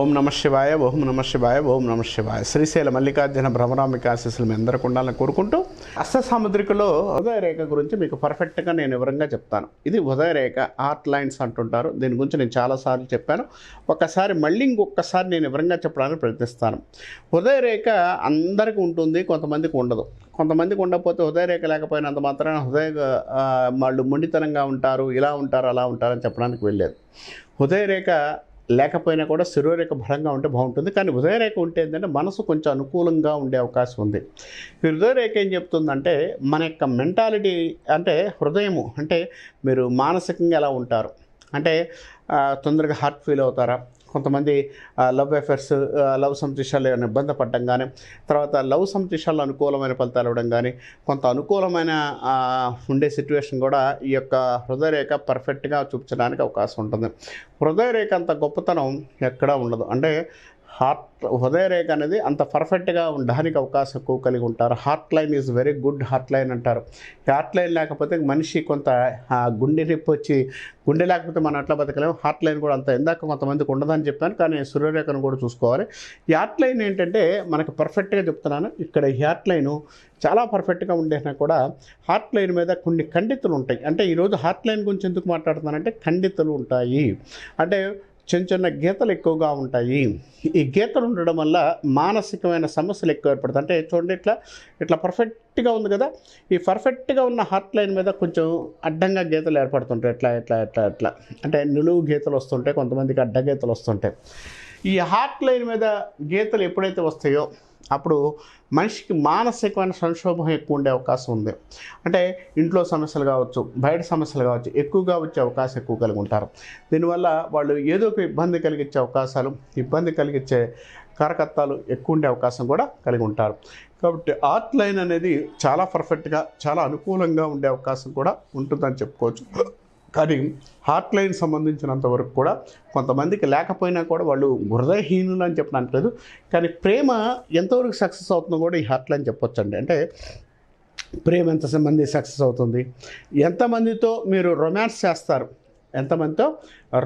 ఓం నమ శివాయ, ఓం నమ శివాయ, ఓం నమ శివాయ. శ్రీశైల మల్లికార్జున భ్రమరాంబిక ఆశీస్సులు మీ అందరికీ ఉండాలని కోరుకుంటూ, హస్త సాముద్రికలో హృదయ రేఖ గురించి మీకు పర్ఫెక్ట్గా నేను వివరంగా చెప్తాను. ఇది హృదయ రేఖ, హార్ట్ లైన్స్ అంటుంటారు. దీని గురించి నేను చాలాసార్లు చెప్పాను. ఒకసారి మళ్ళీ ఇంకొకసారి నేను వివరంగా చెప్పడానికి ప్రయత్నిస్తాను. హృదయ రేఖ అందరికీ ఉంటుంది, కొంతమందికి ఉండదు. కొంతమందికి ఉండకపోతే హృదయ రేఖ లేకపోయినంత మాత్రాన వాళ్ళు మొండితనంగా ఉంటారు, ఇలా ఉంటారు, అలా ఉంటారని చెప్పడానికి వెళ్ళలేదు. హృదయ రేఖ లేకపోయినా కూడా శిరోరేఖ బలంగా ఉంటే బాగుంటుంది. కానీ హృదయరేఖ ఉంటే ఏంటంటే మనసు కొంచెం అనుకూలంగా ఉండే అవకాశం ఉంది. ఈ హృదయరేఖ ఏం చెప్తుందంటే మన యొక్క మెంటాలిటీ, అంటే హృదయము అంటే మీరు మానసికంగా ఎలా ఉంటారు, అంటే తొందరగా హార్ట్ ఫీల్ అవుతారా, కొంతమంది లవ్ అఫేర్స్, లవ్ సంతృష్టాలు ఏమైనా ఇబ్బంది పడడం కానీ, తర్వాత లవ్ సంతృష్టాలు అనుకూలమైన ఫలితాలు ఇవ్వడం కానీ, కొంత అనుకూలమైన ఉండే సిచ్యువేషన్ కూడా ఈ యొక్క హృదయరేఖ పర్ఫెక్ట్గా చూపించడానికి అవకాశం ఉంటుంది. హృదయరేఖ అంత గొప్పతనం ఎక్కడా ఉండదు. అంటే హృదయరేఖ అనేది అంత పర్ఫెక్ట్గా ఉండడానికి అవకాశం ఎక్కువ కలిగి ఉంటారు. Heart line is very good heart line అంటారు. హార్ట్ లైన్ లేకపోతే మనిషి కొంత గుండె నొప్పి వచ్చి, గుండె లేకపోతే మనం ఎట్లా బతకలేము, హార్ట్ లైన్ కూడా అంత ఇందాక కొంతమందికి ఉండదని చెప్పాను. కానీ సూర్యరేఖను కూడా చూసుకోవాలి. ఈ హార్ట్ లైన్ ఏంటంటే మనకి పర్ఫెక్ట్గా చెప్తున్నాను. ఇక్కడ ఈ హార్ట్ లైను చాలా పర్ఫెక్ట్గా ఉండేనా కూడా హార్ట్ లైన్ మీద కొన్ని ఖండితులు ఉంటాయి. అంటే ఈరోజు హార్ట్ లైన్ గురించి ఎందుకు మాట్లాడుతున్నానంటే ఖండితులు ఉంటాయి, అంటే చిన్న చిన్న గీతలు ఎక్కువగా ఉంటాయి. ఈ గీతలు ఉండడం వల్ల మానసికమైన సమస్యలు ఎక్కువ ఏర్పడతాయి. అంటే చూడండి, ఇట్లా పర్ఫెక్ట్గా ఉంది కదా, ఈ పర్ఫెక్ట్గా ఉన్న హార్ట్ లైన్ మీద కొంచెం అడ్డంగా గీతలు ఏర్పడుతుంటాయి. ఎట్లా అంటే నిలువు గీతలు వస్తుంటాయి, కొంతమందికి అడ్డ గీతలు వస్తుంటాయి. ఈ హార్ట్ లైన్ మీద గీతలు ఎప్పుడైతే వస్తాయో అప్పుడు మనిషికి మానసికమైన సంక్షోభం ఎక్కువ ఉండే అవకాశం ఉంది. అంటే ఇంట్లో సమస్యలు కావచ్చు, బయట సమస్యలు కావచ్చు, ఎక్కువగా వచ్చే అవకాశం ఎక్కువ కలిగి ఉంటారు. దీనివల్ల వాళ్ళు ఏదో ఒక ఇబ్బంది కలిగించే అవకాశాలు, ఇబ్బంది కలిగించే కారకత్వాలు ఎక్కువ ఉండే అవకాశం కూడా కలిగి ఉంటారు. కాబట్టి హార్ట్ లైన్ అనేది చాలా పర్ఫెక్ట్గా, చాలా అనుకూలంగా ఉండే అవకాశం కూడా ఉంటుందని చెప్పుకోవచ్చు. కానీ హార్ట్ లైన్ సంబంధించినంత వరకు కూడా కొంతమందికి లేకపోయినా కూడా వాళ్ళు హృదయహీనులు అని చెప్పడానికి లేదు. కానీ ప్రేమ ఎంతవరకు సక్సెస్ అవుతుందో కూడా ఈ హార్ట్ లైన్ చెప్పొచ్చండి. అంటే ప్రేమ ఎంతమంది సక్సెస్ అవుతుంది, ఎంతమందితో మీరు రొమాన్స్ చేస్తారు, ఎంతమందితో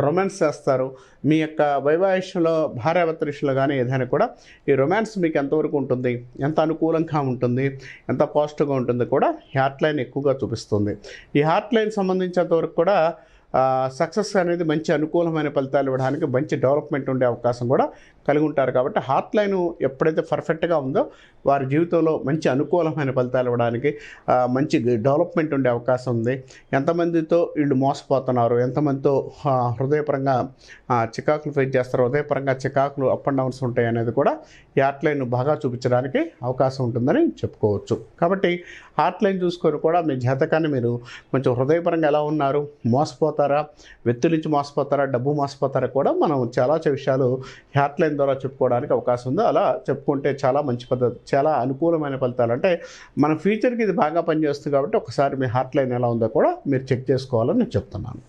రొమాన్స్ చేస్తారు, మీ యొక్క వైవాహికంలో భార్యాభర్తల విషయంలో కానీ ఏదైనా కూడా ఈ రొమాన్స్ మీకు ఎంతవరకు ఉంటుంది, ఎంత అనుకూలంగా ఉంటుంది, ఎంత పాజిటివ్గా ఉంటుంది కూడా ఈ హార్ట్ లైన్ ఎక్కువగా చూపిస్తుంది. ఈ హార్ట్ లైన్ సంబంధించినంతవరకు కూడా సక్సెస్ అనేది మంచి అనుకూలమైన ఫలితాలు ఇవ్వడానికి, మంచి డెవలప్మెంట్ ఉండే అవకాశం కూడా కలిగి ఉంటారు. కాబట్టి హార్ట్ లైన్ ఎప్పుడైతే పర్ఫెక్ట్గా ఉందో వారి జీవితంలో మంచి అనుకూలమైన ఫలితాలు ఇవ్వడానికి, మంచి డెవలప్మెంట్ ఉండే అవకాశం ఉంది. ఎంతమందితో వీళ్ళు మోసపోతున్నారు, ఎంతమందితో హృదయపరంగా చికాకులు ఫేస్ చేస్తారు, హృదయపరంగా చికాకులు అప్ అండ్ డౌన్స్ ఉంటాయి అనేది కూడా ఈ హార్ట్ లైన్ బాగా చూపించడానికి అవకాశం ఉంటుందని చెప్పుకోవచ్చు. కాబట్టి హార్ట్ లైన్ చూసుకొని కూడా మీ జాతకాన్ని మీరు కొంచెం హృదయపరంగా ఎలా ఉన్నారు, మోసపోతారా, వ్యక్తుల నుంచి మోసపోతారా, డబ్బు మోసపోతారా కూడా మనం చాలా విషయాలు హార్ట్ లైన్ ద్వారా చెప్పుకోవడానికి అవకాశం ఉంది. అలా చెప్పుకుంటే చాలా మంచి పద్ధతి, చాలా అనుకూలమైన ఫలితాలు. అంటే మన ఫ్యూచర్కి ఇది బాగా పనిచేస్తుంది. కాబట్టి ఒకసారి మీ హార్ట్ లైన్ ఎలా ఉందో కూడా మీరు చెక్ చేసుకోవాలని నేను చెప్తున్నాను.